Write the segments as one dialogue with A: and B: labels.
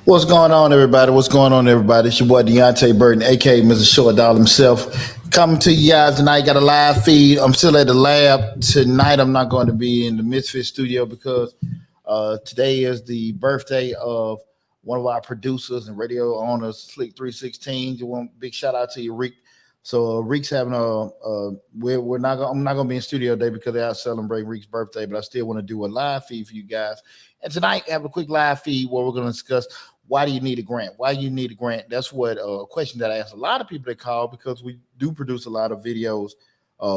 A: What's going on, everybody? What's going on, everybody? It's your boy Deonte Burden, aka Mr. Short Dollar himself, coming to you guys tonight. Got a live feed. I'm still at the lab tonight. I'm not going to be in the Misfit studio because today is the birthday of one of our producers and radio owners, Slick 316. You want big shout out to you, Rick. So Rick's having we're not gonna, I'm not gonna be in studio today because they're out celebrating Rick's birthday, but I still want to do a live feed for you guys. And tonight, I have a quick live feed where we're going to discuss why do you need a grant? Why you need a grant? That's what a question that I ask a lot of people that call because we do produce a lot of videos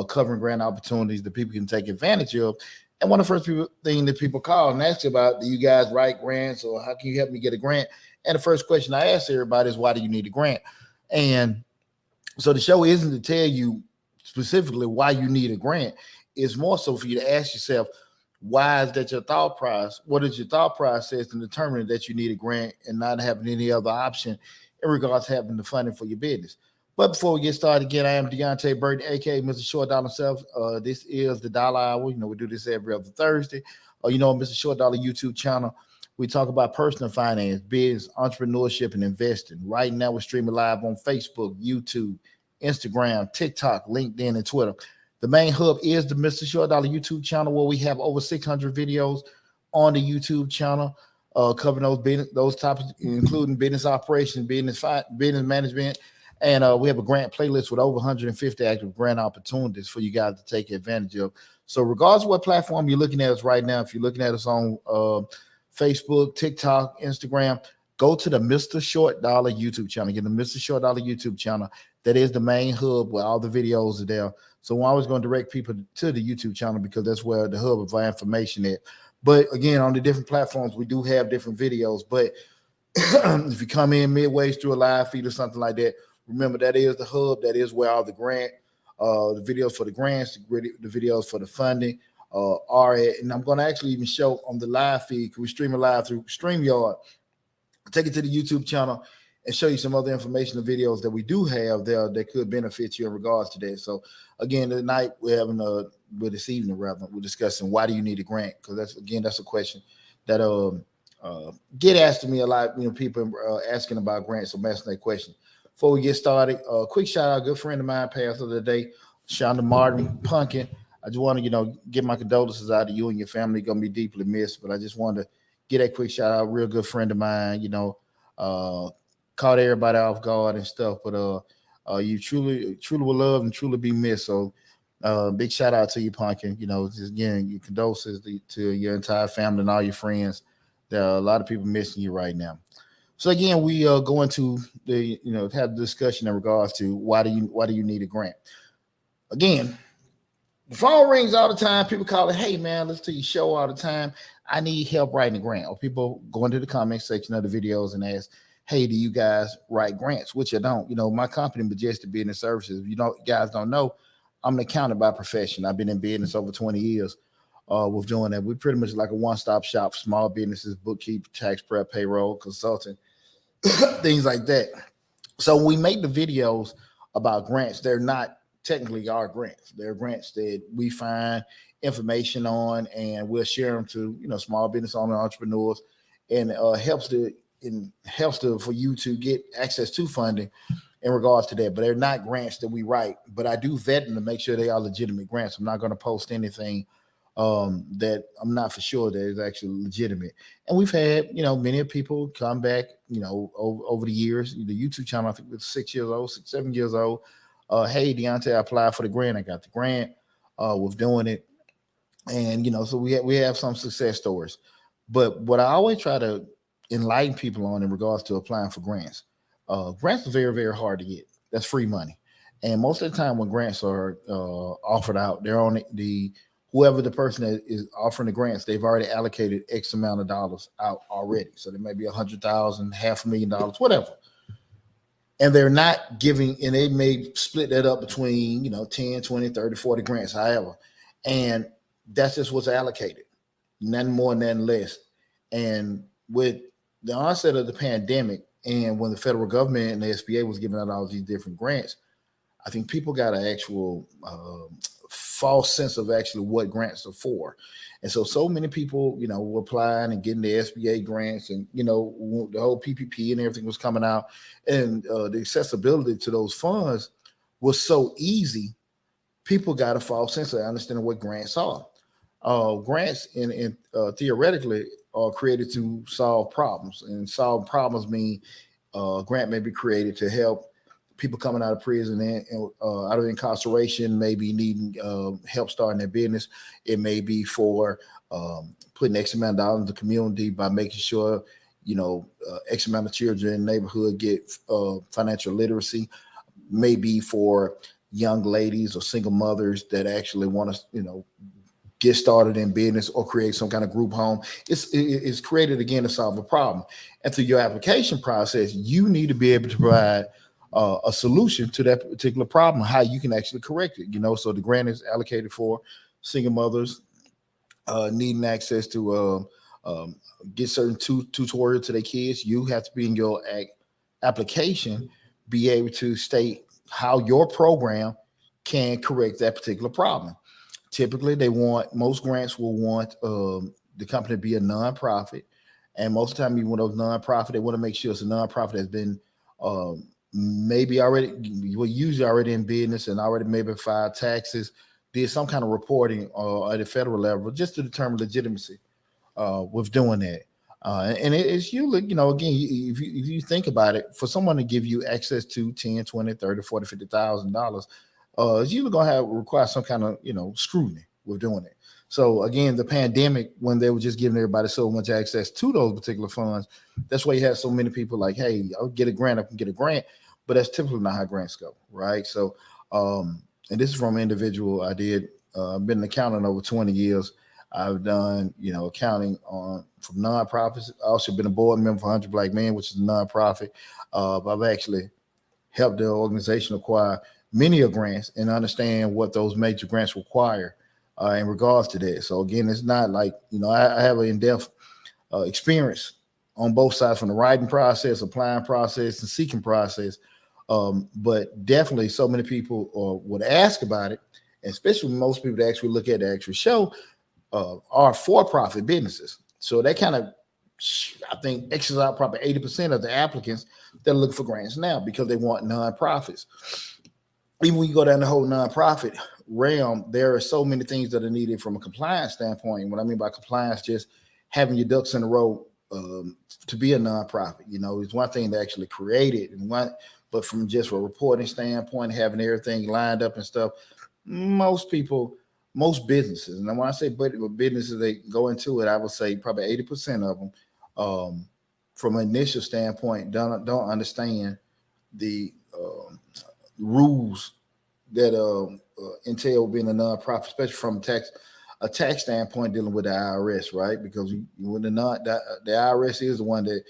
A: covering grant opportunities that people can take advantage of. And one of the first thing that people call and ask about, do you guys write grants or how can you help me get a grant? And the first question I ask everybody is, why do you need a grant? And so the show isn't to tell you specifically why you need a grant. It's more so for you to ask yourself, why is that your thought process? What is your thought process in determining that you need a grant and not having any other option in regards to having the funding for your business? But before we get started again, I am Deonte Burden, aka Mr. Short Dollar himself. This is the Dollar Hour. You know, we do this every other Thursday. Mr. Short Dollar YouTube channel. We talk about personal finance, business, entrepreneurship, and investing. Right now, we're streaming live on Facebook, YouTube, Instagram, TikTok, LinkedIn, and Twitter. The main hub is the Mr. Short Dollar YouTube channel, where we have over 600 videos on the YouTube channel covering those topics, including business operations, business management, and we have a grant playlist with over 150 active grant opportunities for you guys to take advantage of. So regardless of what platform you're looking at us right now, if you're looking at us on Facebook, TikTok, Instagram, go to the Mr. Short Dollar YouTube channel. Get the Mr. Short Dollar YouTube channel. That is the main hub where all the videos are there. So I'm always going to direct people to the YouTube channel because that's where the hub of our information is. But again, on the different platforms, we do have different videos. But if you come in midway through a live feed or something like that, remember that is the hub. That is where all the the videos for the grants, the videos for the funding are at. And I'm going to actually even show on the live feed, because we stream it live through StreamYard. Take it to the YouTube channel and show you some other information and videos that we do have there that could benefit you in regards to that. So again, tonight we're this evening rather, we're discussing why do you need a grant? Because that's a question that get asked to me a lot. People asking about grants, so I'm asking that question. Before we get started, quick shout out, a good friend of mine passed the other day, Shonda Martin Pumpkin. I just want to, get my condolences out to you and your family. Gonna be deeply missed, but I just wanted to get that quick shout out. Real good friend of mine, caught everybody off guard and stuff, but you truly will love and truly be missed. So big shout out to you, Pumpkin. Just again, your condolences to your entire family and all your friends. There are a lot of people missing you right now. So again, we go into the have the discussion in regards to why do you need a grant? Again, the phone rings all the time. People call it, hey man, listen to your show all the time. I need help writing a grant. Or people go into the comment section of the videos and ask, hey, do you guys write grants? Which I don't. My company, Majestic Business Services, if you guys don't know, I'm an accountant by profession. I've been in business over 20 years with doing that. We're pretty much like a one-stop shop for small businesses, bookkeeping, tax prep, payroll, consulting, things like that. So when we make the videos about grants, they're not technically our grants. They're grants that we find information on, and we'll share them to small business owners, entrepreneurs, and helps for you to get access to funding in regards to that. But they're not grants that we write. But I do vet them to make sure they are legitimate grants. I'm not going to post anything that I'm not for sure that is actually legitimate. And we've had, many people come back, over the years. The YouTube channel, I think, was 6 years old, 7 years old. Hey, Deonte, I applied for the grant. I got the grant. With doing it, and so we have some success stories. But what I always try to enlighten people on in regards to applying for grants, grants are very, very hard to get. That's free money, and most of the time when grants are offered out, they're on the whoever the person that is offering the grants, they've already allocated X amount of dollars out already. So there may be 100,000, $500,000, whatever, and they're not giving, and they may split that up between 10, 20, 30, 40 grants, however, and that's just what's allocated, nothing more, nothing less. And with the onset of the pandemic, and when the federal government and the SBA was giving out all these different grants, I think people got an actual false sense of actually what grants are for. And so many people, were applying and getting the SBA grants, and, the whole PPP and everything was coming out, and the accessibility to those funds was so easy. People got a false sense of understanding what grants are. Grants in theoretically are created to solve problems, and solve problems mean grant may be created to help people coming out of prison and out of incarceration, maybe needing help starting their business. It may be for putting X amount of dollars in the community by making sure, X amount of children in the neighborhood get financial literacy. Maybe for young ladies or single mothers that actually want to, get started in business or create some kind of group home. It's created again to solve a problem. And through your application process, you need to be able to provide a solution to that particular problem, how you can actually correct it. So the grant is allocated for single mothers needing access to get certain tutorial to their kids. You have to be in your application, be able to state how your program can correct that particular problem. Typically, most grants will want the company to be a nonprofit, and most of the time, even with those nonprofit, they want to make sure it's a nonprofit that's been maybe already, usually already in business and already maybe filed taxes, did some kind of reporting at the federal level just to determine legitimacy with doing that. And it's usually, again, if you think about it, for someone to give you access to 10, 20, 30, 40, $50,000, it's usually going to require some kind of, scrutiny with doing it. So again, the pandemic, when they were just giving everybody so much access to those particular funds, that's why you have so many people like, hey, I'll get a grant, I can get a grant, but that's typically not how grants go, right? So, and this is from an individual I did. I've been an accountant over 20 years. I've done, accounting from nonprofits. I also been a board member for 100 Black Men, which is a nonprofit. I've actually helped the organization acquire many of grants and understand what those major grants require in regards to that. So again, it's not like, I have an in-depth experience on both sides, from the writing process, applying process, and seeking process. But definitely so many people would ask about it, especially most people that actually look at the actual show are for-profit businesses. So they kind of, I think, X's out probably 80% of the applicants that look for grants now because they want nonprofits. Even when you go down the whole nonprofit realm, there are so many things that are needed from a compliance standpoint. What I mean by compliance, just having your ducks in a row to be a nonprofit. It's one thing to actually create it, but from just a reporting standpoint, having everything lined up and stuff, most businesses, and when I say businesses, they go into it, I would say probably 80% of them, from an initial standpoint, don't understand the rules that entail being a nonprofit, especially from a tax standpoint, dealing with the IRS, right? Because when the IRS is the one that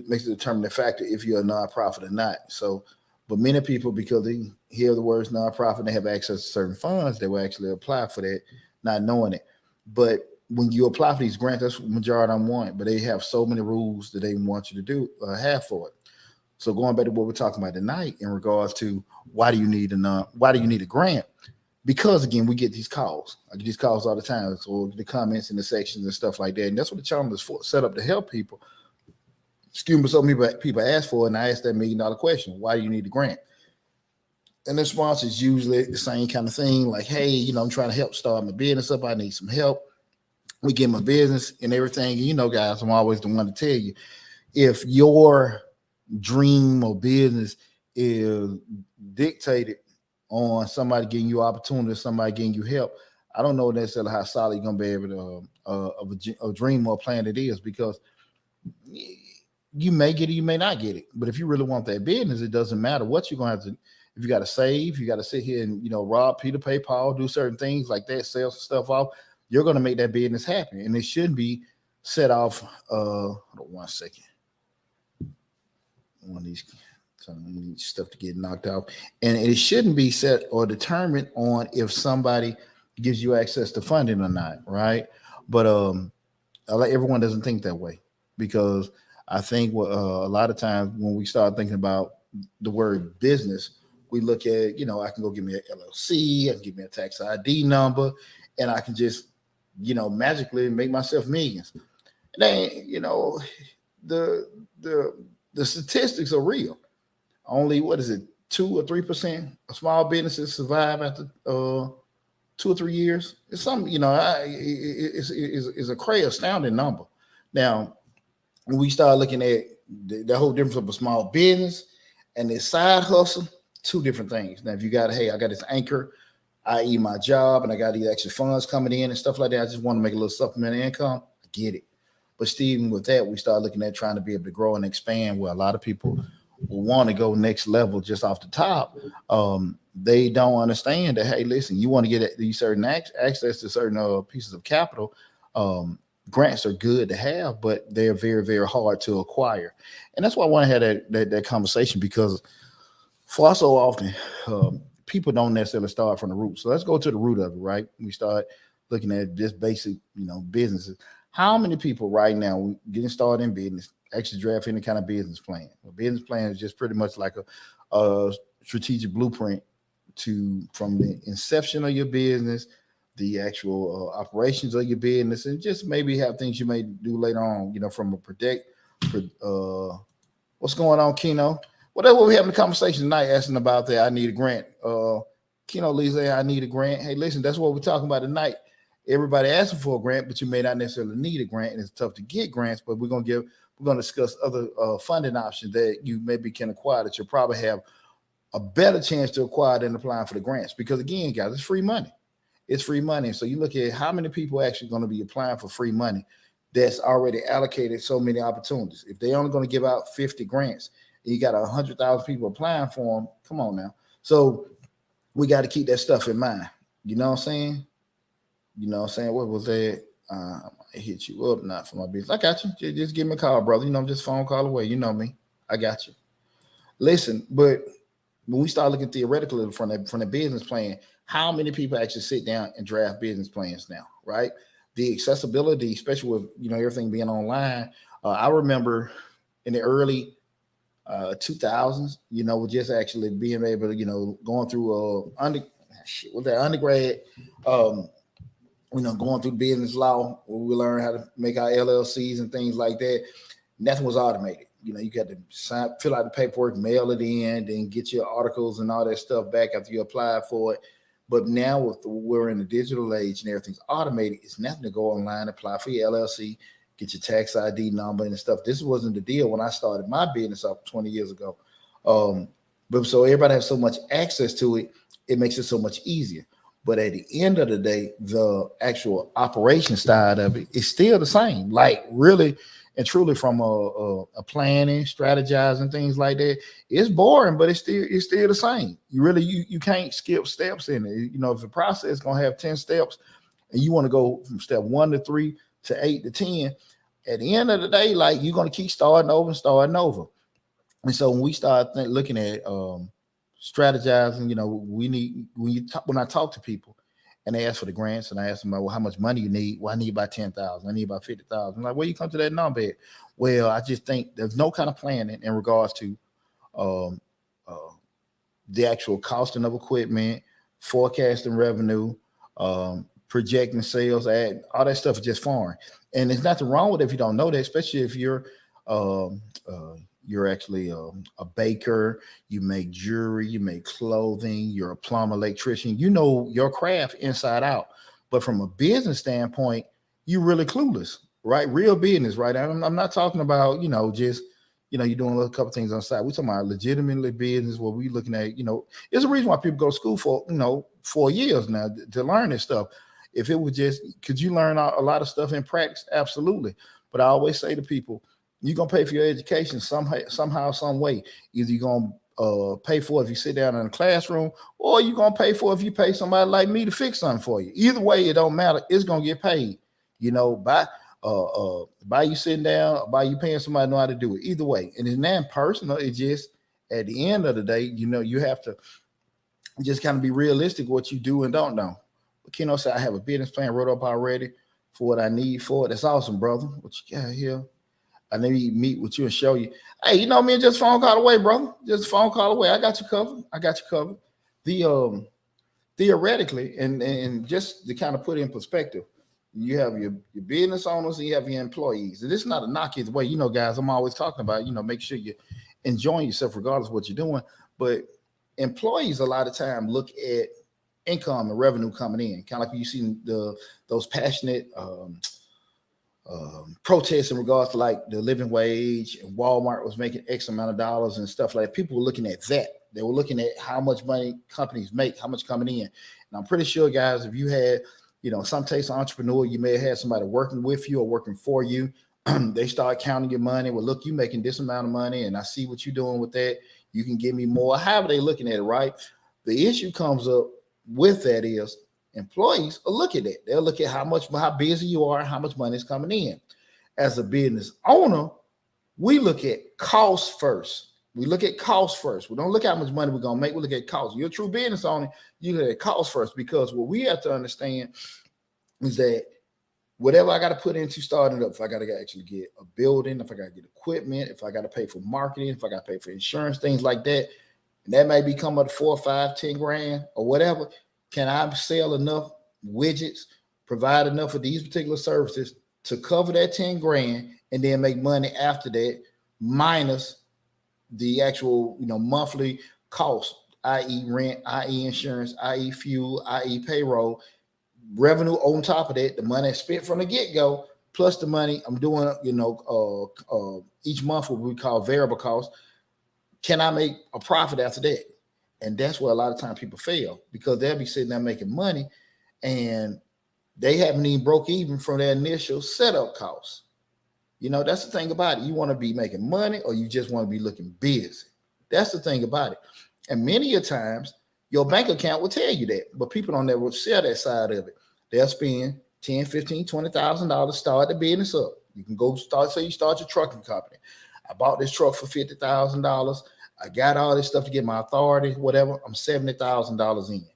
A: makes the determining factor if you're a nonprofit or not. So, but many people, because they hear the words nonprofit, they have access to certain funds, they will actually apply for that, not knowing it. But when you apply for these grants, that's what the majority of them want, but they have so many rules that they want you to have for it. So going back to what we're talking about tonight in regards to why do you need a grant? Because again, we get these calls. I get these calls all the time. So the comments in the sections and stuff like that. And that's what the channel is set up to help people excuse me, so many people ask for it, and I ask that $1 million question: why do you need the grant? And the response is usually the same kind of thing, like, hey, I'm trying to help start my business up. I need some help. We get my business and everything. And guys, I'm always the one to tell you, if your dream or business is dictated on somebody getting you opportunity, somebody getting you help, I don't know necessarily how solid you're gonna be able to of a dream or a plan it is, because you may get it, you may not get it. But if you really want that business, it doesn't matter what you're gonna have to. If you got to save, you got to sit here and rob Peter, pay Paul, do certain things like that, sell some stuff off. You're gonna make that business happen, and it shouldn't be set off. Hold on 1 second. One of these stuff to get knocked out, and it shouldn't be set or determined on if somebody gives you access to funding or not, right? But everyone doesn't think that way, because I think a lot of times when we start thinking about the word business, we look at, I can go give me an LLC, I can give me a tax ID number, and I can just, magically make myself millions. And then, the the statistics are real. Only, what is it, 2 or 3% of small businesses survive after 2 or 3 years. It's something, it's a crazy, astounding number. Now, when we start looking at the whole difference of a small business and this side hustle, two different things. Now, if you got, hey, I got this anchor, i.e. my job, and I got these extra funds coming in and stuff like that, I just want to make a little supplemental income, I get it. But Stephen, with that, we start looking at trying to be able to grow and expand, where a lot of people will want to go next level just off the top. They don't understand that, hey, listen, you want to get these certain access to certain pieces of capital. Grants are good to have, but they're very, very hard to acquire. And that's why I want to have that conversation, because far so often, people don't necessarily start from the root. So let's go to the root of it, right? We start looking at just basic, businesses. How many people right now getting started in business actually draft any kind of business plan? A business plan is just pretty much like a strategic blueprint from the inception of your business, the actual operations of your business, and just maybe have things you may do later on, from a what's going on, Keno? Whatever, we having a conversation tonight asking about that. I need a grant. Keno Lise, I need a grant. Hey, listen, that's what we're talking about tonight. Everybody asking for a grant, but you may not necessarily need a grant, and it's tough to get grants. But we're gonna discuss other funding options that you maybe can acquire that you'll probably have a better chance to acquire than applying for the grants. Because again, guys, it's free money. It's free money. So you look at how many people are actually going to be applying for free money that's already allocated so many opportunities. If they're only going to give out 50 grants, and you got 100,000 people applying for them, come on now. So we got to keep that stuff in mind. You know what I'm saying? What was that? I hit you up, not for my business. I got you. Just give me a call, brother. I'm just a phone call away. You know me. I got you. Listen, but when we start looking theoretically from the business plan, how many people actually sit down and draft business plans now, right? The accessibility, especially with everything being online. I remember in the early 2000s, with just actually being able to, going through undergrad, going through business law, where we learn how to make our LLCs and things like that. Nothing was automated. You got to fill out the paperwork, mail it in, then get your articles and all that stuff back after you apply for it. But now we're in the digital age and everything's automated. It's nothing to go online, apply for your LLC, get your tax ID number and stuff. This wasn't the deal when I started my business up 20 years ago. But so everybody has so much access to it, it makes it so much easier. But at the end of the day, the actual operation side of it is still the same. Like really and truly, from a planning, strategizing, things like that, it's boring, but it's still the same. You can't skip steps in it. If the process is gonna have 10 steps, and you want to go from step 1 to 3 to 8 to 10, at the end of the day, like you're gonna keep starting over and starting over. And so when we start looking at strategizing, when I talk to people and they ask for the grants, and I ask them, well, how much money you need? Well, I need about 10,000. I need about 50,000. I'm like, where you come to that number at? Well, I just think there's no kind of planning in regards to the actual costing of equipment, forecasting revenue, projecting sales, all that stuff is just foreign. And there's nothing wrong with it if you don't know that, especially if you're Um, you're actually a baker. You make jewelry. You make clothing. You're a plumber, electrician. You know your craft inside out. But from a business standpoint, you're really clueless, right? Real business, right? I'm not talking about just you're doing a little couple things on the side. We're talking about legitimately business. Where we looking at it's a reason why people go to school for 4 years now to learn this stuff. If it was just, could you learn a lot of stuff in practice? Absolutely. But I always say to people, you're gonna pay for your education somehow, some way. Either you're gonna pay for it if you sit down in a classroom, or you're gonna pay for it if you pay somebody like me to fix something for you. Either way, it don't matter. It's gonna get paid. By you sitting down, or by you paying somebody to know how to do it. Either way, and it's not personal. It's just at the end of the day, you have to just kind of be realistic what you do and don't know. Keno said, I have a business plan wrote up already for what I need for it. That's awesome, brother. What you got here? I need to meet with you and show you. Hey, me, just a phone call away, brother. Just a phone call away. I got you covered. The theoretically, and just to kind of put it in perspective, you have your business owners and you have your employees. And this is not a knock either way. Guys, I'm always talking about, make sure you're enjoying yourself regardless of what you're doing. But employees a lot of time look at income and revenue coming in, kind of like you see those passionate protests in regards to like the living wage, and Walmart was making X amount of dollars and stuff like that. People were looking at that. They were looking at how much money companies make, how much coming in. And I'm pretty sure, guys, if you had, some taste of entrepreneur, you may have had somebody working with you or working for you. They start counting your money. Well, look, you making this amount of money, and I see what you're doing with that. You can give me more. However they looking at it, right? The issue comes up with that is employees will look at it. They'll look at how busy you are, how much money is coming in. As a business owner, we look at costs first. We look at costs first. We don't look at how much money we're going to make. We look at costs. You're a true business owner, you look at costs first, because what we have to understand is that whatever I got to put into starting it up, if I got to actually get a building, if I got to get equipment, if I got to pay for marketing, if I got to pay for insurance, things like that, and that may become up to 4, 5, 10 grand or whatever. Can I sell enough widgets, provide enough of these particular services to cover that 10 grand and then make money after that, minus the actual, monthly cost, i.e. rent, i.e. insurance, i.e. fuel, i.e. payroll, revenue on top of that, the money I spent from the get-go, plus the money I'm doing, each month what we call variable costs. Can I make a profit after that? And that's where a lot of times people fail, because they'll be sitting there making money and they haven't even broke even from their initial setup costs. That's the thing about it. You want to be making money, or you just want to be looking busy. That's the thing about it. And many a times your bank account will tell you that, but people don't ever share that side of it. They'll spend $10, $15, $20,000 to start the business up. You can go say you start your trucking company. I bought this truck for $50,000. I got all this stuff to get my authority, whatever. I'm $70,000 in.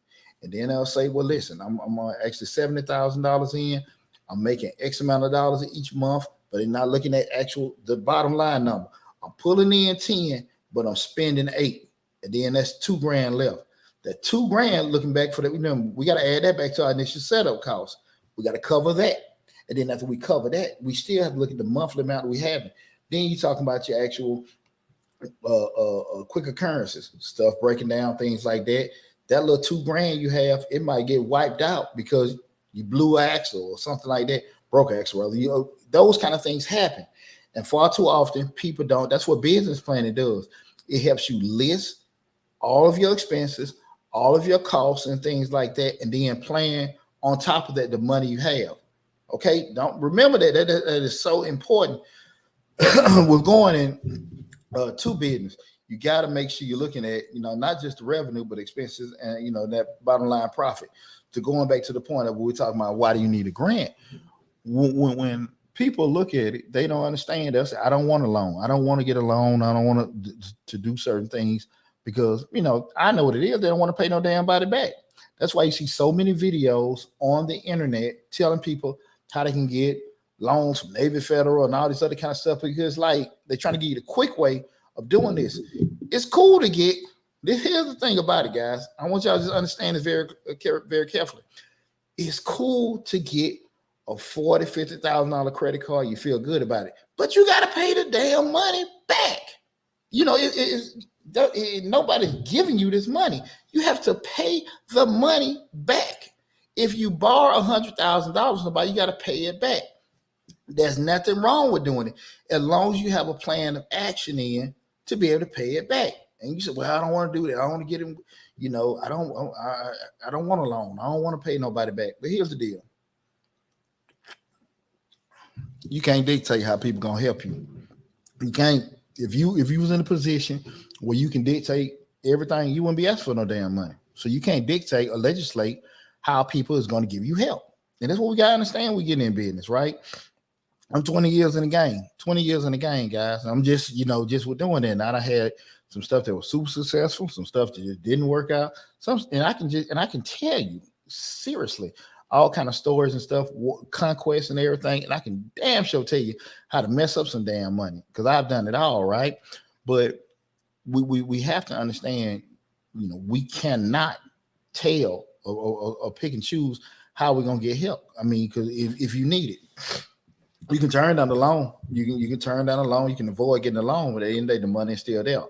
A: And then they'll say, well, listen, I'm actually $70,000 in. I'm making X amount of dollars each month, but they're not looking at the bottom line number. I'm pulling in 10, but I'm spending 8. And then that's 2 grand left. That 2 grand, looking back for that, we got to add that back to our initial setup cost. We got to cover that. And then after we cover that, we still have to look at the monthly amount we have. Then you're talking about your actual quick occurrences, stuff breaking down, things like that. That little 2 grand you have, it might get wiped out because you blew axle or something like that, broke axle rather. Those kind of things happen. And far too often people don't. That's what business planning does. It helps you list all of your expenses, all of your costs and things like that, and then plan on top of that the money you have. Okay, don't remember that is so important. We're going in to business. You got to make sure you're looking at, not just the revenue, but expenses and, that bottom line profit. To going back to the point of what we're talking about, why do you need a grant? When people look at it, they don't understand. They'll say, I don't want a loan. I don't want to get a loan. I don't want to do certain things because, I know what it is. They don't want to pay no damn body back. That's why you see so many videos on the internet telling people how they can get loans from Navy Federal and all this other kind of stuff, because like they're trying to give you the quick way of doing this. It's cool to get this. Here's the thing about it, guys. I want y'all to just understand this very, very carefully. It's cool to get a $40,000, $50,000 credit card, you feel good about it, but you got to pay the damn money back. You know, nobody's giving you this money. You have to pay the money back. If you borrow $100,000 from somebody, you got to pay it back. There's nothing wrong with doing it as long as you have a plan of action in to be able to pay it back. And you say, "Well, I don't want to do that. I don't want to get him. You know, I don't want a loan. I don't want to pay nobody back." But here's the deal: you can't dictate how people gonna help you. You can't. If you was in a position where you can dictate everything, you wouldn't be asked for no damn money. So you can't dictate or legislate how people is going to give you help. And that's what we got to understand. We getting in business, right? I'm 20 years in the game. 20 years in the game, guys. I'm just, just with doing that. Now I had some stuff that was super successful, some stuff that just didn't work out. And I can tell you seriously all kind of stories and stuff, conquests and everything. And I can damn sure tell you how to mess up some damn money because I've done it all, right? But we have to understand, we cannot tell or pick and choose how we're gonna get help. I mean, because if you need it, you can turn down the loan. You can turn down the loan. You can avoid getting a loan, but at the end of the day, the money is still there.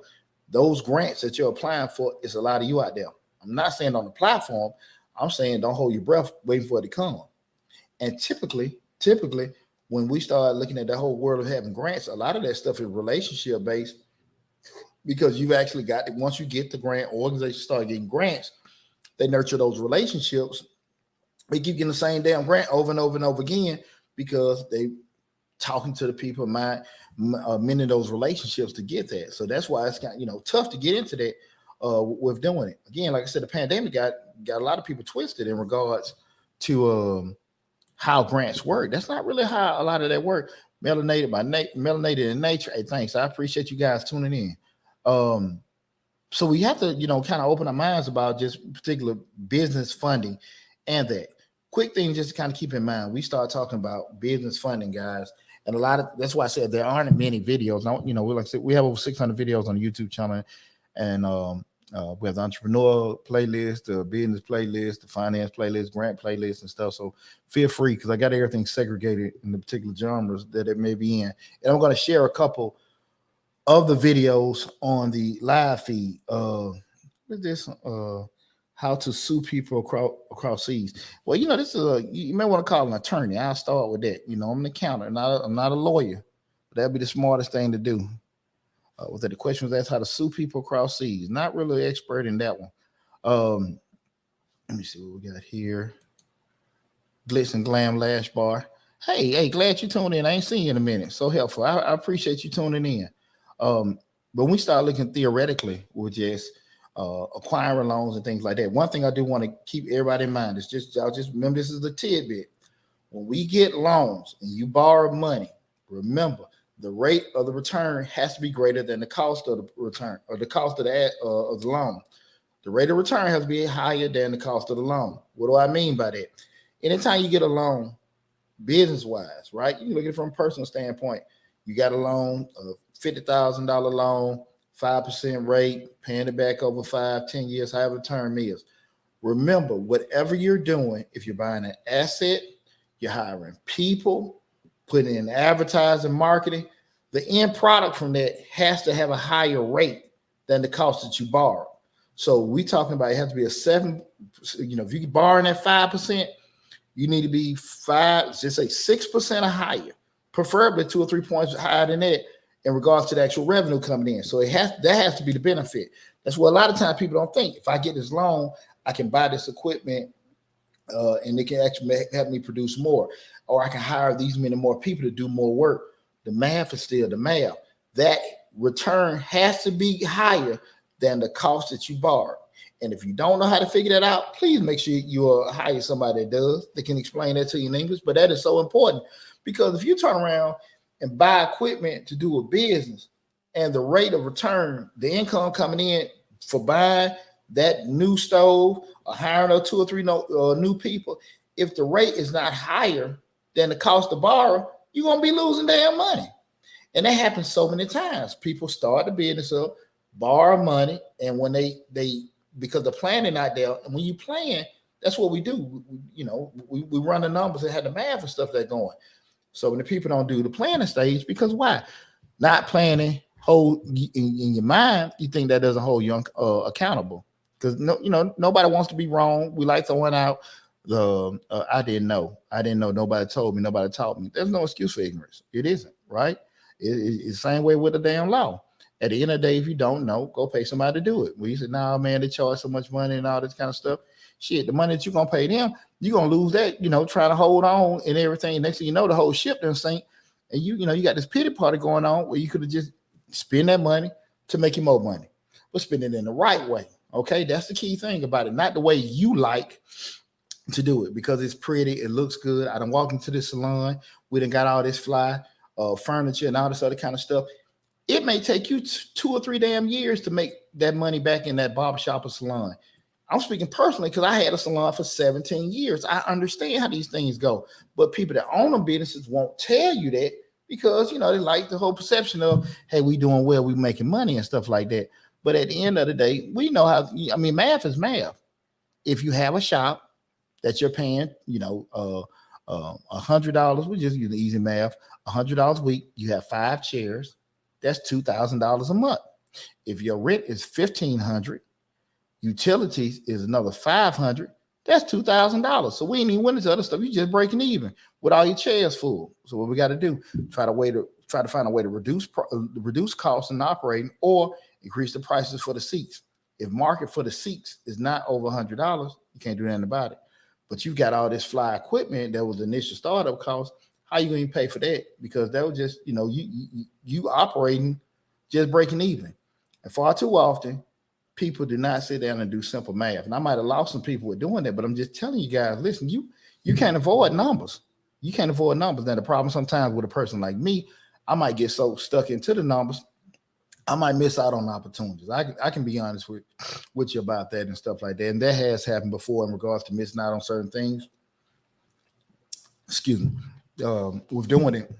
A: Those grants that you're applying for, it's a lot of you out there. I'm not saying on the platform. I'm saying don't hold your breath waiting for it to come. And typically, when we start looking at the whole world of having grants, a lot of that stuff is relationship based because you've actually got it. Once you get the grant, organizations start getting grants, they nurture those relationships. They keep getting the same damn grant over and over and over again because they talking to the people, many of those relationships to get that. So that's why it's got tough to get into that with doing it. Again, like I said, the pandemic got a lot of people twisted in regards to how grants work. That's not really how a lot of that work. Melanated in nature. Hey, thanks. I appreciate you guys tuning in. So we have to, kind of open our minds about just particular business funding and that. Quick thing just to kind of keep in mind. We start talking about business funding, guys. And that's why I said there aren't many videos. We have over 600 videos on the YouTube channel. And we have the entrepreneur playlist, the business playlist, the finance playlist, grant playlist, and stuff. So feel free because I got everything segregated in the particular genres that it may be in. And I'm going to share a couple of the videos on the live feed. What's this? How to sue people across seas. Well, this is you may want to call an attorney. I'll start with that. I'm an accountant. I'm not a lawyer, but that'd be the smartest thing to do. Was that the question was asked how to sue people across seas? Not really an expert in that one. Let me see what we got here. Glitz and Glam Lash Bar. Hey, glad you tuned in. I ain't seen you in a minute. So helpful. I appreciate you tuning in. But when we start looking theoretically, we're just acquiring loans and things like that. One thing I do want to keep everybody in mind is y'all just remember this is the tidbit. When we get loans and you borrow money, remember the rate of the return has to be greater than the cost of the return or the cost of the loan. The rate of return has to be higher than the cost of the loan. What do I mean by that? Anytime you get a loan, business-wise, right? You can look at it from a personal standpoint. You got a loan, a $50,000 loan, 5% rate, paying it back over 5-10 years, however the term is. Remember, whatever you're doing, if you're buying an asset, you're hiring people, putting in advertising, marketing, the end product from that has to have a higher rate than the cost that you borrow. So we talking about it has to be a 7, if you're borrowing at 5%, you need to be 6% or higher, preferably 2 or 3 points higher than that in regards to the actual revenue coming in. So that has to be the benefit. That's what a lot of times people don't think. If I get this loan, I can buy this equipment and they can actually help me produce more, or I can hire these many more people to do more work. The math is still the math. That return has to be higher than the cost that you borrow. And if you don't know how to figure that out, please make sure you hire somebody that does, that can explain that to you in English. But that is so important because if you turn around and buy equipment to do a business and the rate of return, the income coming in for buying that new stove or hiring 2 or 3 new people, if the rate is not higher than the cost to borrow, you're going to be losing damn money. And that happens so many times. People start the business up, borrow money, and when they because the planning not there, and when you plan, That's what we do. We run the numbers and had the math and stuff that going. So when the people don't do the planning stage, because why? Not planning hold in your mind, you think that doesn't hold you accountable. Because nobody wants to be wrong. We like throwing out the I didn't know. I didn't know. Nobody told me. Nobody taught me. There's no excuse for ignorance. It isn't, right? It's the same way with the damn law. At the end of the day, if you don't know, go pay somebody to do it. We said, nah, man, they charge so much money and all this kind of stuff. Shit, the money that you're gonna pay them, you're gonna lose that, trying to hold on and everything. Next thing you know, the whole ship done sink. And you got this pity party going on where you could have just spent that money to make you more money. But spend it in the right way. Okay, that's the key thing about it. Not the way you like to do it because it's pretty, it looks good. I done walked into the salon, we done got all this fly furniture and all this other kind of stuff. It may take you 2 or 3 damn years to make that money back in that barbershop or salon. I'm speaking personally because I had a salon for 17 years. I understand how these things go. But people that own them businesses won't tell you that because, they like the whole perception of, hey, we doing well, we making money and stuff like that. But at the end of the day, we know how, math is math. If you have a shop that you're paying, $100, we just use the easy math, $100 a week, you have 5 chairs, that's $2,000 a month. If your rent is $1,500, utilities is another $500, that's $2,000. So we ain't even winning to other stuff. You just breaking even with all your chairs full. So what we got to do, try to find a way to reduce costs in operating or increase the prices for the seats. If market for the seats is not over $100, you can't do anything about it. But you've got all this fly equipment that was the initial startup cost. How you going to pay for that? Because that was just, you operating, just breaking even. And far too often, people do not sit down and do simple math. And I might have lost some people with doing that, but I'm just telling you guys, listen, you can't avoid numbers. You can't avoid numbers. Now, the problem sometimes with a person like me, I might get so stuck into the numbers, I might miss out on opportunities. I can be honest with you about that and stuff like that. And that has happened before in regards to missing out on certain things. Excuse me. With doing it.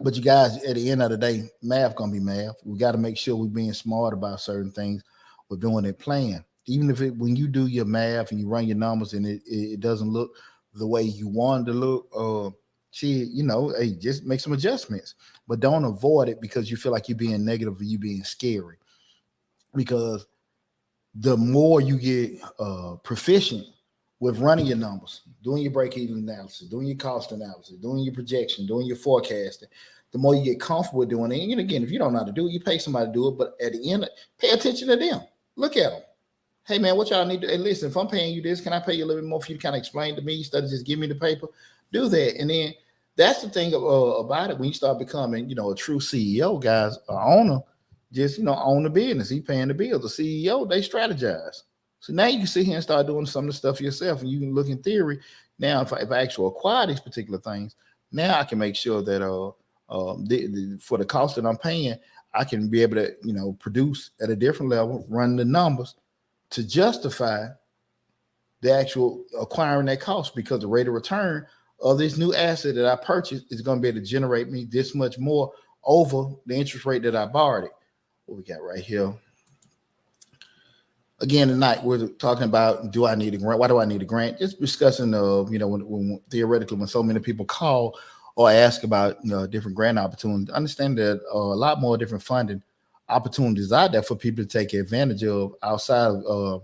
A: But you guys, at the end of the day, math gonna be math. We got to make sure we're being smart about certain things. We're doing it plan. Even if when you do your math and you run your numbers and it doesn't look the way you want it to look, hey, just make some adjustments. But don't avoid it because you feel like you're being negative or you being scary. Because the more you get proficient with running your numbers, doing your break-even analysis, doing your cost analysis, doing your projection, doing your forecasting, the more you get comfortable with doing it. And again, if you don't know how to do it, you pay somebody to do it. But at the end, pay attention to them. Look at them. Hey, man, what y'all need to, hey, listen, if I'm paying you this, can I pay you a little bit more for you to kind of explain to me instead of just give me the paper? Do that. And then that's the thing about it. When you start becoming, a true CEO, guys, or owner, just, own the business. He paying the bills. The CEO, they strategize. So now you can sit here and start doing some of the stuff yourself, and you can look in theory. Now, if I actually acquire these particular things, now I can make sure that for the cost that I'm paying, I can be able to, produce at a different level, run the numbers to justify the actual acquiring that cost because the rate of return of this new asset that I purchased is going to be able to generate me this much more over the interest rate that I borrowed it. What we got right here. Again, tonight we're talking about, do I need a grant? Why do I need a grant? Just discussing, when theoretically, when so many people call or ask about different grant opportunities, understand that a lot more different funding opportunities out there for people to take advantage of outside of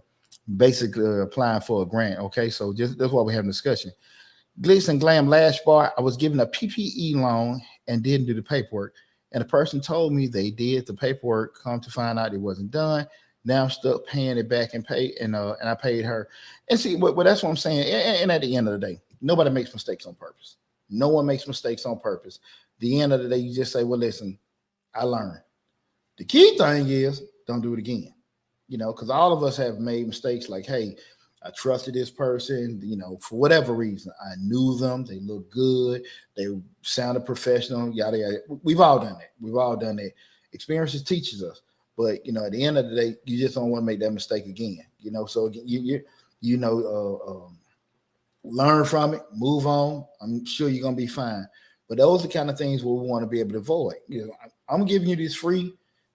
A: basically applying for a grant. Okay, so that's why we're having a discussion. Glitz and Glam last bar, I was given a PPE loan and didn't do the paperwork. And the person told me they did the paperwork, come to find out it wasn't done. Now I'm stuck paying it back and I paid her. And see, well, that's what I'm saying. And at the end of the day, nobody makes mistakes on purpose. No one makes mistakes on purpose. At the end of the day, you just say, well, listen, I learned. The key thing is don't do it again. Because all of us have made mistakes like, hey, I trusted this person, for whatever reason. I knew them. They looked good. They sounded professional, yada, yada. We've all done that. Experiences teaches us. But, at the end of the day, you just don't want to make that mistake again. So learn from it, move on. I'm sure you're going to be fine. But those are the kind of things where we want to be able to avoid. I'm giving you this free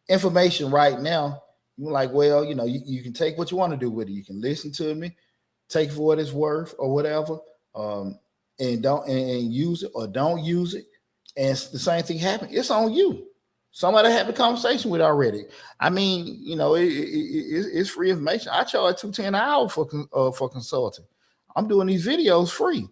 A: information right now. You're like, well, you can take what you want to do with it. You can listen to me take it for what it's worth or whatever, um, and don't use it or don't use it, and the same thing happened. It's on you. Somebody had a conversation with already. I mean, it's free information. I charge $210 an hour for consulting. I'm doing these videos free.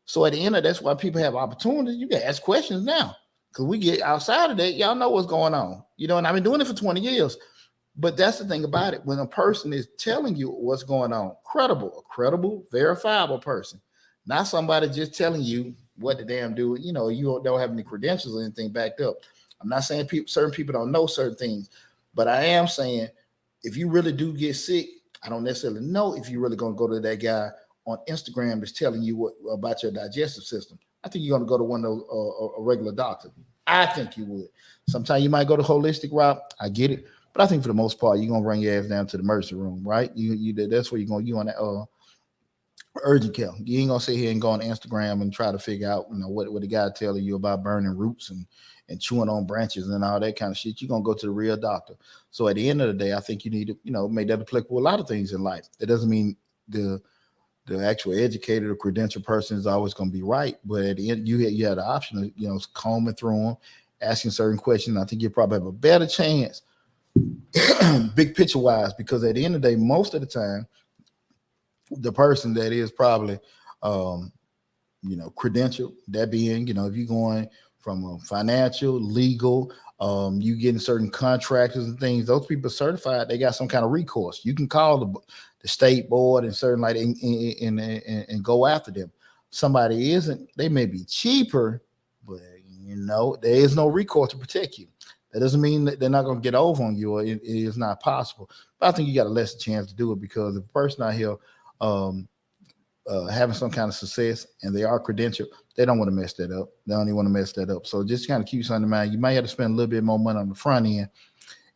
A: So at the end of that's why people have opportunities. You can ask questions now because we get outside of that. Y'all know what's going on, and I've been doing it for 20 years. But that's the thing about it. When a person is telling you what's going on, a credible, verifiable person, not somebody just telling you what to damn do. You don't have any credentials or anything backed up. I'm not saying certain people don't know certain things, but I am saying if you really do get sick, I don't necessarily know if you're really going to go to that guy on Instagram that's telling you what about your digestive system. I think you're going to go to one of those a regular doctor. I think you would. Sometimes you might go the holistic route. I get it. But I think for the most part, you're gonna bring your ass down to the emergency room, right? That's where you're going. You on that urgent care. You ain't gonna sit here and go on Instagram and try to figure out, what the guy telling you about burning roots and chewing on branches and all that kind of shit. You're gonna go to the real doctor. So at the end of the day, I think you need to, make that applicable to a lot of things in life. It doesn't mean the actual educated or credentialed person is always gonna be right, but at the end, you have the option of, combing through them, asking certain questions. I think you probably have a better chance. Big picture wise, because at the end of the day, most of the time, the person that is probably, credential, that being, if you're going from a financial, legal, you getting certain contractors and things, those people are certified, they got some kind of recourse. You can call the state board and certain and go after them. Somebody isn't, they may be cheaper, but there is no recourse to protect you. That doesn't mean that they're not going to get over on you, or it is not possible. But I think you got a lesser chance to do it because if a person out here having some kind of success and they are credentialed, they don't want to mess that up. They don't even want to mess that up. So just kind of keep something in mind. You might have to spend a little bit more money on the front end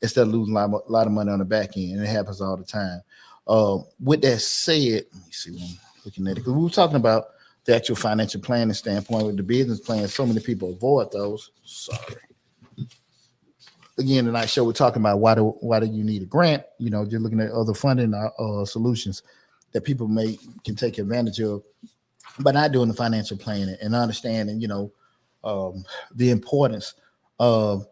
A: instead of losing a lot of money on the back end. And it happens all the time. With that said, let me see what I'm looking at it. Because we were talking about the actual financial planning standpoint with the business plan. So many people avoid those. Sorry. Again, tonight's show, we're talking about why do you need a grant? Just looking at other funding solutions that people can take advantage of, but not doing the financial planning and understanding, the importance of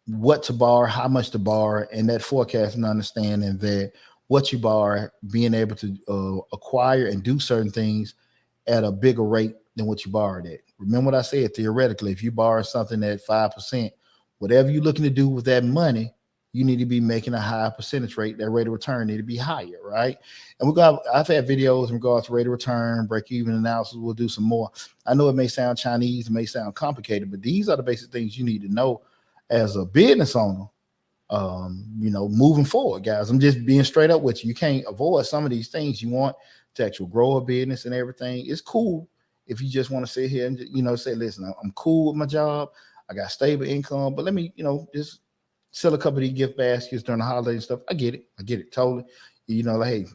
A: what to borrow, how much to borrow, and that forecast and understanding that what you borrow, being able to acquire and do certain things at a bigger rate than what you borrowed at. Remember what I said, theoretically, if you borrow something at 5%, whatever you're looking to do with that money, you need to be making a higher percentage rate. That rate of return need to be higher, right? And I've had videos in regards to rate of return, break-even analysis. We'll do some more. I know it may sound Chinese, it may sound complicated, but these are the basic things you need to know as a business owner, moving forward, guys. I'm just being straight up with you. You can't avoid some of these things. You want to actually grow a business and everything. It's cool if you just want to sit here and, say, listen, I'm cool with my job. I got stable income, but let me, just sell a couple of these gift baskets during the holiday and stuff. I get it totally. Hey,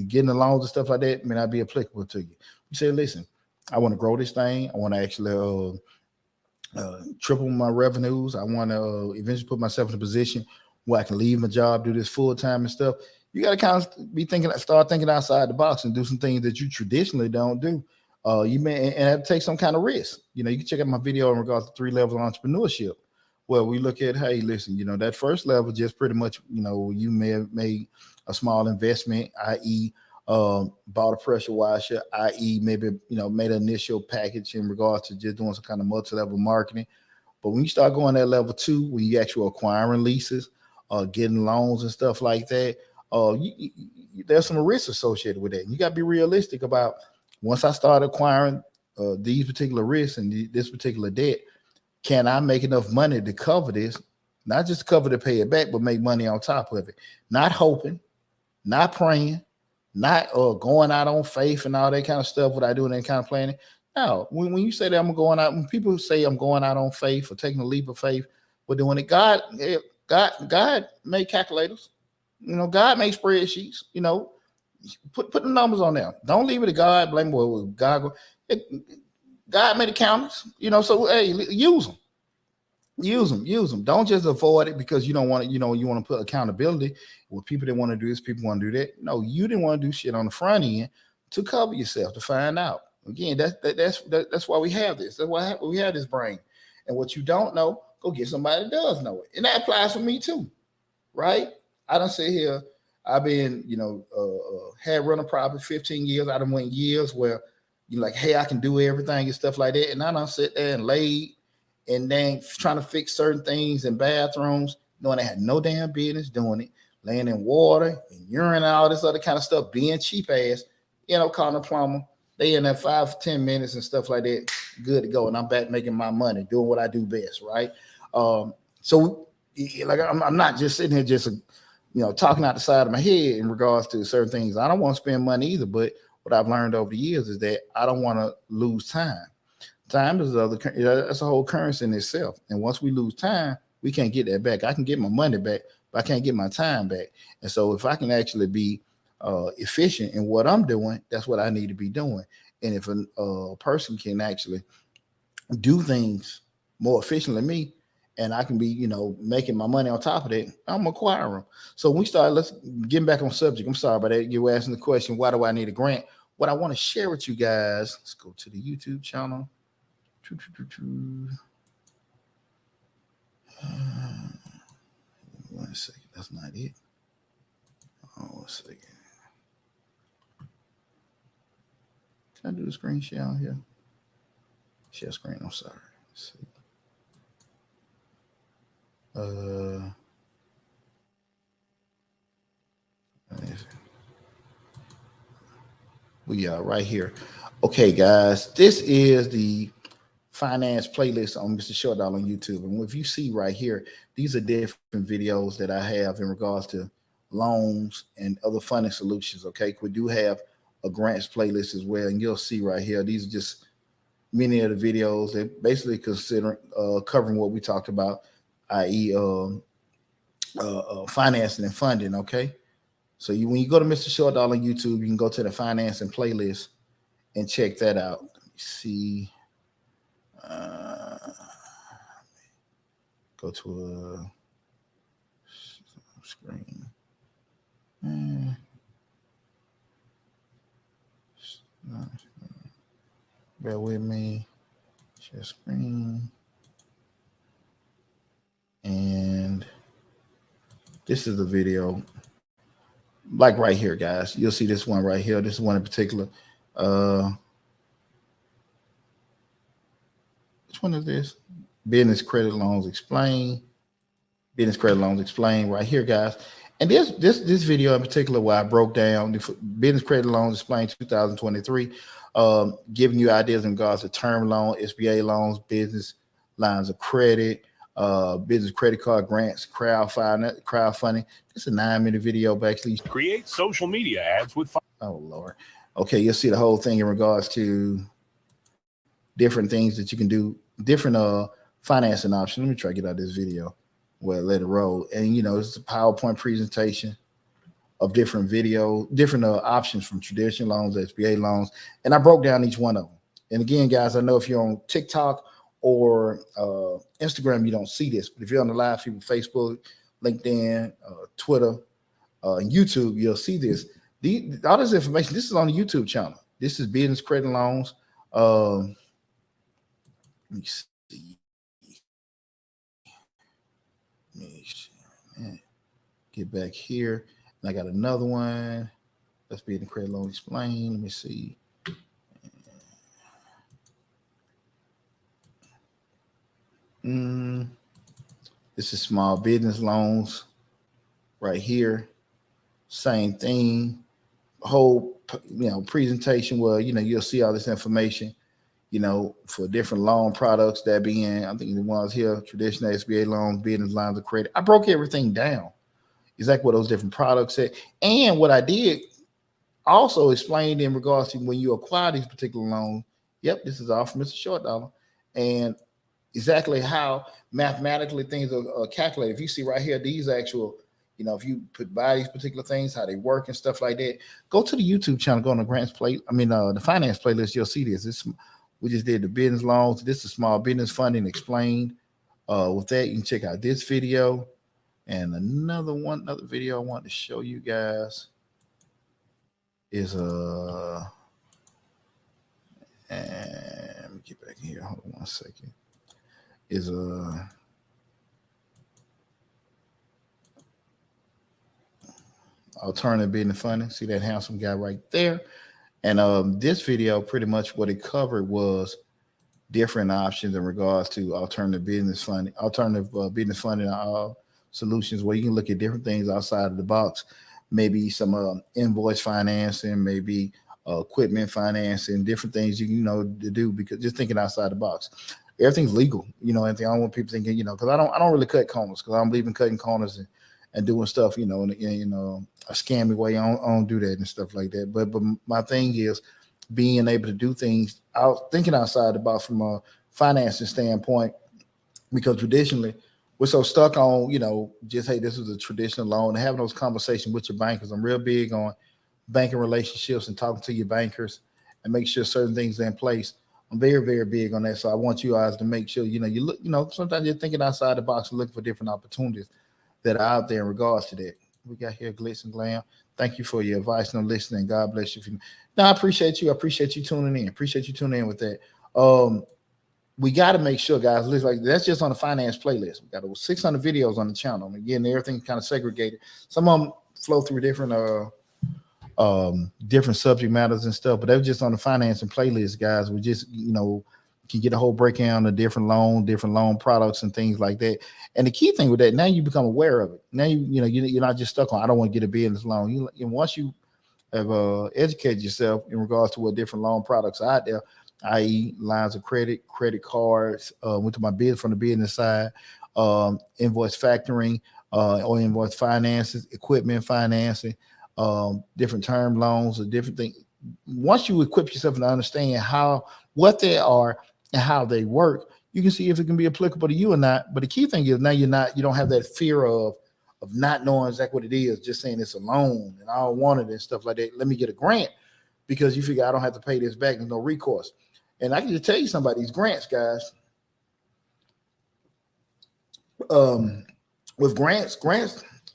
A: getting the loans and stuff like that may not be applicable to you. You say, listen, I want to grow this thing. I want to actually triple my revenues. I want to eventually put myself in a position where I can leave my job, do this full time and stuff. You got to kind of start thinking outside the box and do some things that you traditionally don't do. You may have to take some kind of risk. You can check out my video in regards to 3 levels of entrepreneurship. Well, we look at, hey, listen, that first level just pretty much, you may have made a small investment, i.e., bought a pressure washer, i.e., maybe, made an initial package in regards to just doing some kind of multi-level marketing. But when you start going at level 2, when you actually acquiring leases, getting loans and stuff like that, there's some risks associated with that. And you got to be realistic about once I start acquiring these particular risks and this particular debt, can I make enough money to cover this? Not just cover to pay it back, but make money on top of it. Not hoping, not praying, not going out on faith and all that kind of stuff without doing that kind of planning. No, when you say that I'm going out, when people say I'm going out on faith or taking a leap of faith, we're doing it. God made calculators. God made spreadsheets. Put the numbers on there. Don't leave it to God. Blame God. God made accountants. So hey, use them. Use them. Don't just avoid it because you don't want to, you want to put accountability with people that want to do this, people want to do that. No, you didn't want to do shit on the front end to cover yourself to find out. Again, that's why we have this. That's why we have this brain. And what you don't know, go get somebody that does know it. And that applies for me too, right? I don't sit here. I've been, had run a property 15 years. I done went years where you're like, hey, I can do everything and stuff like that. And I don't sit there and laid and then trying to fix certain things in bathrooms, knowing they had no damn business doing it, laying in water and urine and all this other kind of stuff, being cheap ass, calling a plumber. They in there 5 to 10 minutes and stuff like that, good to go. And I'm back making my money, doing what I do best, right? So like I'm not just sitting here just talking out the side of my head in regards to certain things. I don't want to spend money either, but what I've learned over the years is that I don't want to lose time. Time is that's a whole currency in itself. And once we lose time, we can't get that back. I can get my money back, but I can't get my time back. And so if I can actually be efficient in what I'm doing, that's what I need to be doing. And if a person can actually do things more efficiently than me, and I can be, making my money on top of that, I'm acquiring them. So when we start, let's get back on subject. I'm sorry about that. You were asking the question, why do I need a grant? What I want to share with you guys, let's go to the YouTube channel. One second, that's not it. Oh, 1 second. Can I do the screen share on here? Share screen, I'm sorry. Let's see. We are right here. Okay, guys, this is the finance playlist on Mr. Short Dollar on YouTube. And if you see right here, these are different videos that I have in regards to loans and other funding solutions. Okay, we do have a grants playlist as well, and you'll see right here. These are just many of the videos that basically considering covering what we talked about, i.e., financing and funding. Okay, so when you go to Mr. Short Dollar on YouTube, you can go to the financing playlist and check that out. Let me see. Go to a screen. Bear with me. Share screen. And this is the video. Like right here, guys. You'll see this one right here. This is one in particular. Which one is this? Business credit loans explained. Business credit loans explained right here, guys. And this video in particular, where I broke down the business credit loans explained 2023, giving you ideas in regards to term loan, SBA loans, business lines of credit, business credit card grants, crowdfunding. It's a 9-minute video, but actually
B: create social media ads with.
A: Oh Lord. Okay, you'll see the whole thing in regards to different things that you can do, different financing options. Let me try to get out this video. Well, let it roll. And it's a PowerPoint presentation of different options from traditional loans, SBA loans, and I broke down each one of them. And again, guys, I know if you're on TikTok or Instagram, you don't see this, but if you're on the live feed with Facebook, LinkedIn, Twitter, and YouTube, you'll see this. All this information, this is on the YouTube channel. This is business credit loans. Let me see. Get back here. And I got another one. Let's be in the credit loan explain. Let me see. This is small business loans right here. Same thing. Whole presentation where you'll see all this information. For different loan products, that being, I think the ones here, traditional SBA loans, business lines of credit. I broke everything down, exactly what those different products said. And what I did also explained in regards to when you acquire these particular loans, yep, this is all from Mr. Short Dollar, and exactly how mathematically things are calculated. If you see right here, these actual, if you buy these particular things, how they work and stuff like that, go to the YouTube channel, go on the the finance playlist, you'll see this. We just did the business loans. This is small business funding explained. With that, you can check out this video and another video I want to show you guys is and let me get back here. Hold on 1 second. Is alternative business funding. See that handsome guy right there? And this video, pretty much what it covered was different options in regards to alternative business funding solutions, where you can look at different things outside of the box. Maybe some invoice financing, maybe equipment financing, different things you know to do, because just thinking outside the box. Everything's legal, you know. And I don't want people thinking, you know, because I don't really cut corners, because I don't believe in cutting corners and doing stuff, you know, in a scammy way. I don't do that and stuff like that. But my thing is being able to do things thinking outside the box from a financing standpoint, because traditionally we're so stuck on, you know, just, hey, this is a traditional loan, and having those conversations with your bankers. I'm real big on banking relationships and talking to your bankers and make sure certain things are in place. I'm very, very big on that. So I want you guys to make sure, you know, you look, you know, sometimes you're thinking outside the box and looking for different opportunities that are out there in regards to that. We got here Glitz and Glam. Thank you for your advice and listening. God bless you. No, I appreciate you. I appreciate you tuning in. Appreciate you tuning in with that. We got to make sure, guys, like that's just on the finance playlist. We got over 600 videos on the channel. Again, everything kind of segregated. Some of them flow through different subject matters and stuff, but they're just on the financing playlist, guys. We just, you know, can get a whole breakdown of different loan products and things like that. And the key thing with that, now you become aware of it. Now you're not just stuck on, I don't want to get a business loan. Once you have educated yourself in regards to what different loan products are out there, i.e. lines of credit cards, went to my bid from the business side, invoice factoring, or invoice finances, equipment financing, different term loans, or different things. Once you equip yourself and understand what they are and how they work, you can see if it can be applicable to you or not. But the key thing is now you don't have that fear of not knowing exactly what it is, just saying it's a loan and I don't want it and stuff like that. Let me get a grant, because you figure I don't have to pay this back, there's no recourse. And I can just tell you some of these grants, guys. With grants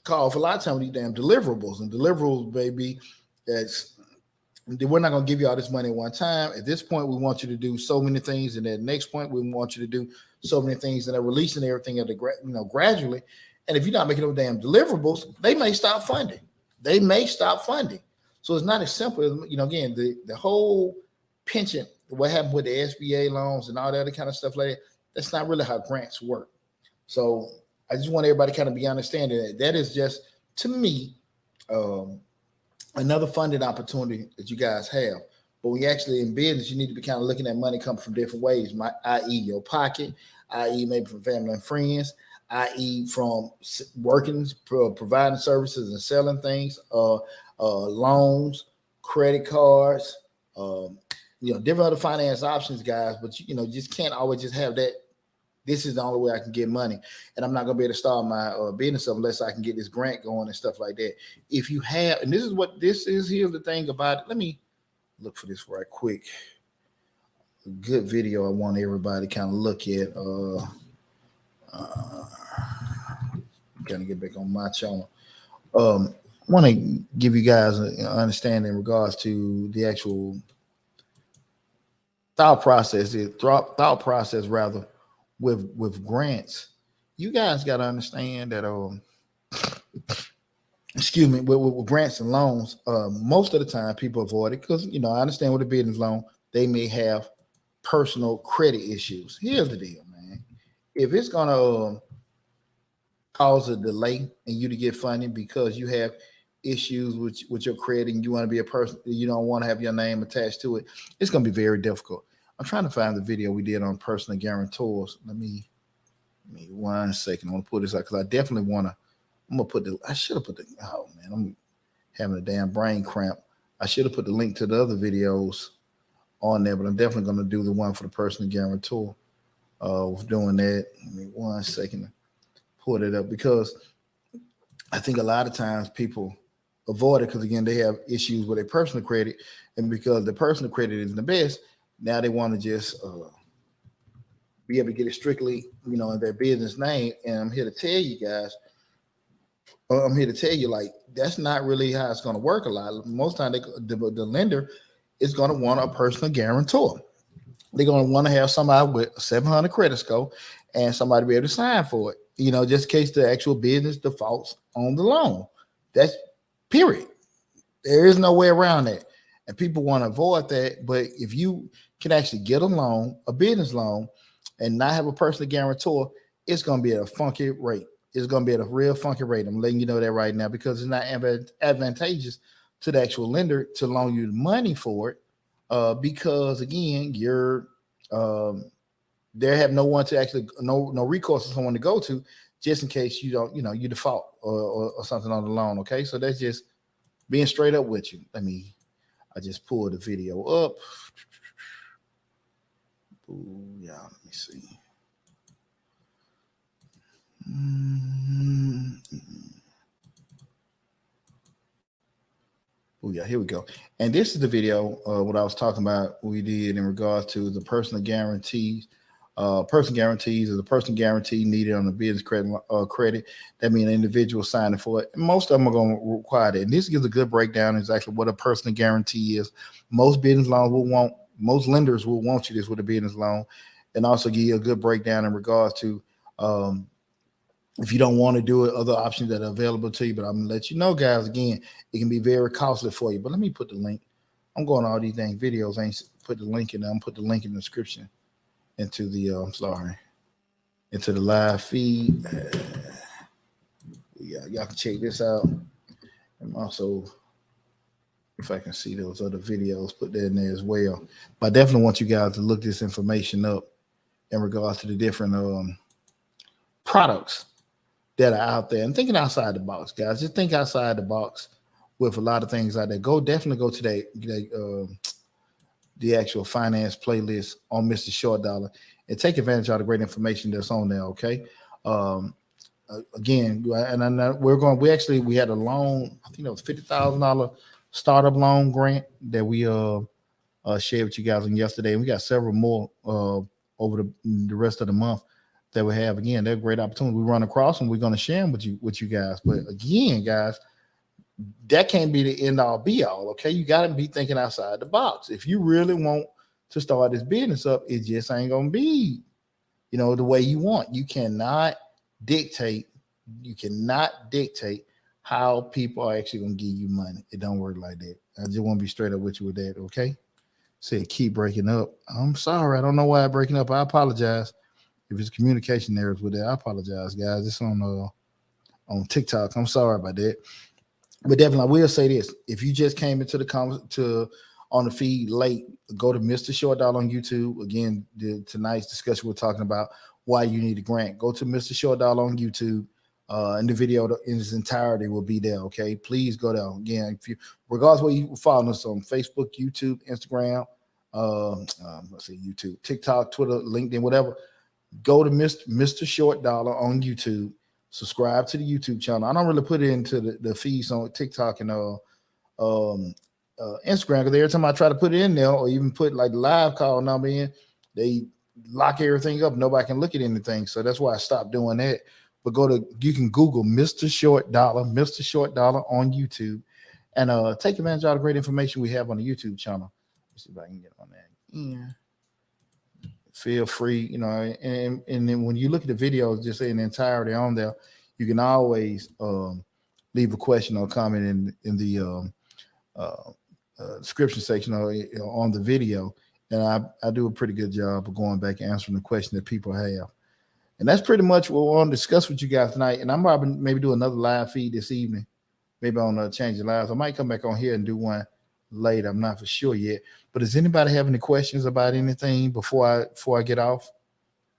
A: call for a lot of times these damn deliverables, and deliverables, baby, we're not going to give you all this money at one time. At this point, we want you to do so many things, and at the next point, we want you to do so many things, and they're releasing everything at gradually. And if you're not making those damn deliverables, they may stop funding. So it's not as simple as, again, the whole pension, what happened with the SBA loans and all that other kind of stuff like that, that's not really how grants work. So I just want everybody to kind of be understanding that is just, to me, another funding opportunity that you guys have. But when you actually in business, you need to be kind of looking at money come from different ways, i.e. your pocket, i.e. maybe from family and friends, i.e. from working, providing services and selling things, loans, credit cards, different other finance options, guys. But you just can't always just have that. This is the only way I can get money, and I'm not going to be able to start my business up unless I can get this grant going and stuff like that. If you have, and this is what this is, here's the thing about it. Let me look for this right quick. A good video I want everybody to kind of look at. Kind of get back on my channel. I want to give you guys an understanding in regards to the actual thought process rather. With grants, you guys got to understand that with grants and loans, most of the time people avoid it because I understand with a business loan they may have personal credit issues. Here's the deal, man. If it's gonna cause a delay in you to get funding because you have issues with your credit and you want to be a person, you don't want to have your name attached to it, it's gonna be very difficult. I'm trying to find the video we did on personal guarantors. Let me 1 second. I want to put this out because I definitely want to. I should have put the. Oh man, I'm having a damn brain cramp. I should have put the link to the other videos on there, but I'm definitely going to do the one for the personal guarantor. With doing that, give me 1 second. Pull it up because I think a lot of times people avoid it because again they have issues with their personal credit, and because the personal credit isn't the best. Now they want to just be able to get it strictly, in their business name. And I'm here to tell you guys, like, that's not really how it's going to work a lot. Most time, the lender is going to want a personal guarantor. They're going to want to have somebody with a 700 credit score and somebody be able to sign for it, just in case the actual business defaults on the loan. That's period. There is no way around that. And people want to avoid that. But if you can actually get a loan, a business loan, and not have a personal guarantor, it's going to be at a funky rate. It's going to be at a real funky rate. I'm letting you know that right now, because it's not advantageous to the actual lender to loan you the money for it. Because again, you're they have no one to actually no recourse to someone to go to, just in case you don't, you default or something on the loan. Okay, so that's just being straight up with you. I just pulled the video up. Ooh, yeah, let me see. Oh yeah, here we go. And this is the video, what I was talking about we did in regards to the personal guarantees. Personal guarantees is a personal guarantee needed on the business credit. That means an individual signing for it. And most of them are going to require it. And this gives a good breakdown exactly what a personal guarantee is. Most business loans most lenders will want you this with a business loan, and also give you a good breakdown in regards to if you don't want to do it, other options that are available to you. But I'm gonna let you know, guys, again, it can be very costly for you. But let me put the link. I'm going to all these things videos. I ain't put the link in there. I'm put the link in the description into the into the live feed. Yeah, y'all can check this out. And also, if I can see those other videos, put that in there as well. But I definitely want you guys to look this information up in regards to the different products that are out there, and thinking outside the box, guys. Just think outside the box with a lot of things out there. Definitely go to the actual finance playlist on Mr. Short Dollar and take advantage of the great information that's on there. Okay. Again, and I know we had a loan. I think it was $50,000 startup loan grant that we shared with you guys on yesterday, and we got several more over the rest of the month that we have. Again, they're a great opportunity. We run across them. We're going to share them with you guys. But again, guys, that can't be the end all be all. Okay, you got to be thinking outside the box. If you really want to start this business up, it just ain't going to be, the way you want. You cannot dictate how people are actually going to give you money. It don't work like that. I just want to be straight up with you with that. Okay. Say keep breaking up. I'm sorry. I don't know why I'm breaking up. I apologize. If it's communication errors with that, I apologize, guys. It's on TikTok. I'm sorry about that. But definitely, I will say this: if you just came into on the feed late, go to Mr. Short Dollar on YouTube. Again, tonight's discussion we're talking about why you need a grant. Go to Mr. Short Dollar on YouTube, and the video in its entirety will be there. Okay, please go there. Again, regardless of where you follow us on Facebook, YouTube, Instagram, let's see, YouTube, TikTok, Twitter, LinkedIn, whatever. Go to Mr. Short Dollar on YouTube. Subscribe to the YouTube channel. I don't really put it into the feeds on TikTok and Instagram, because every time I try to put it in there or even put like the live call number in, they lock everything up. Nobody can look at anything. So that's why I stopped doing that. But you can Google Mr. Short Dollar on YouTube, and take advantage of all the great information we have on the YouTube channel. Let's see if I can get on that. Yeah. Feel free, and then when you look at the videos, just in the entirety on there, you can always leave a question or comment in the description section or on the video, and I do a pretty good job of going back and answering the question that people have. And that's pretty much what we want to discuss with you guys tonight. And I'm probably maybe do another live feed this evening, maybe on Change the Lives. I might come back on here and do one later. I'm not for sure yet. But does anybody have any questions about anything before I get off?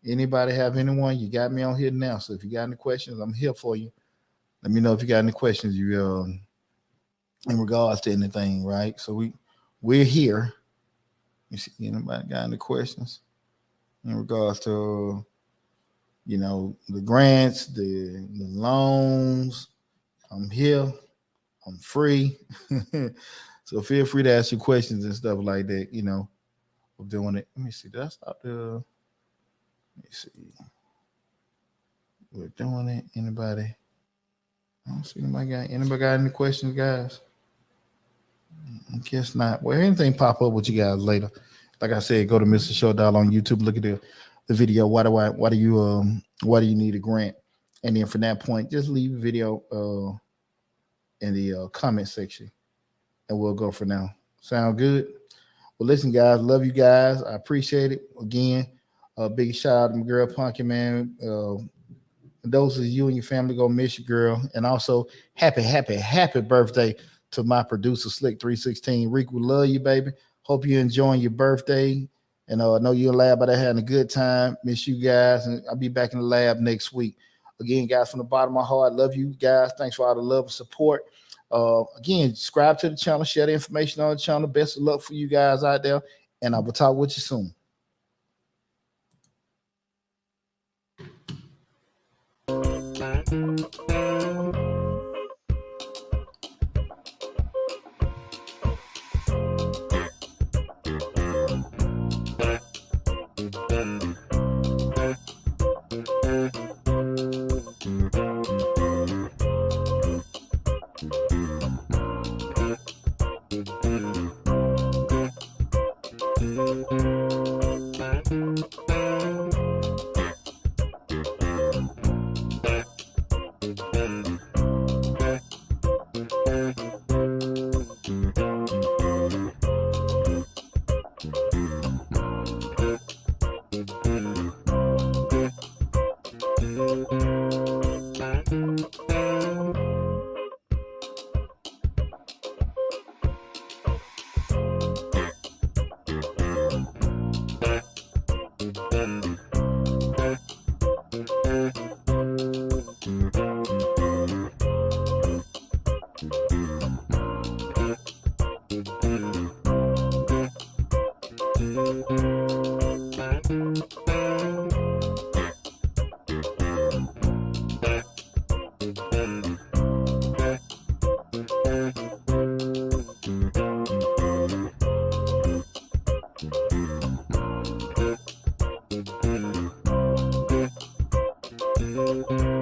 A: Anybody have anyone? You got me on here now. So if you got any questions, I'm here for you. Let me know if you got any questions in regards to anything, right? So we're here. You see, anybody got any questions in regards to the grants, the loans? I'm here. I'm free. So feel free to ask your questions and stuff like that, of doing it. Let me see. Did I stop the Let me see. We're doing it. Anybody? I don't see anybody got any questions, guys? I guess not. Well, anything pop up with you guys later. Like I said, go to Mr. Short Dollar on YouTube. Look at the video. Why do you need a grant? And then from that point, just leave a video in the comment section, and we'll go for now. Sound good? Well, listen, guys, love you guys. I appreciate it. Again, a big shout out to my girl Punky, man. Those of you and your family go miss your girl. And also happy birthday to my producer, Slick 316. Rick, we love you, baby. Hope you're enjoying your birthday. And I know you're in the lab, but I having a good time. Miss you guys. And I'll be back in the lab next week. Again, guys, from the bottom of my heart, love you guys. Thanks for all the love and support. Again, subscribe to the channel, share the information on the channel. Best of luck for you guys out there. And I will talk with you soon.
C: Thank you.